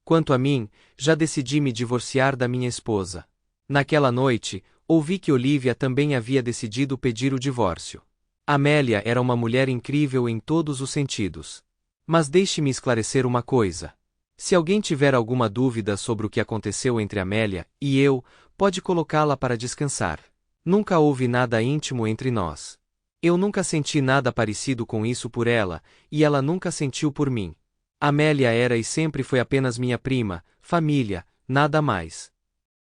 Quanto a mim, já decidi me divorciar da minha esposa. Naquela noite, ouvi que Olivia também havia decidido pedir o divórcio. Amélia era uma mulher incrível em todos os sentidos. Mas deixe-me esclarecer uma coisa. Se alguém tiver alguma dúvida sobre o que aconteceu entre Amélia e eu, pode colocá-la para descansar. Nunca houve nada íntimo entre nós. Eu nunca senti nada parecido com isso por ela, e ela nunca sentiu por mim. Amélia era e sempre foi apenas minha prima, família, nada mais.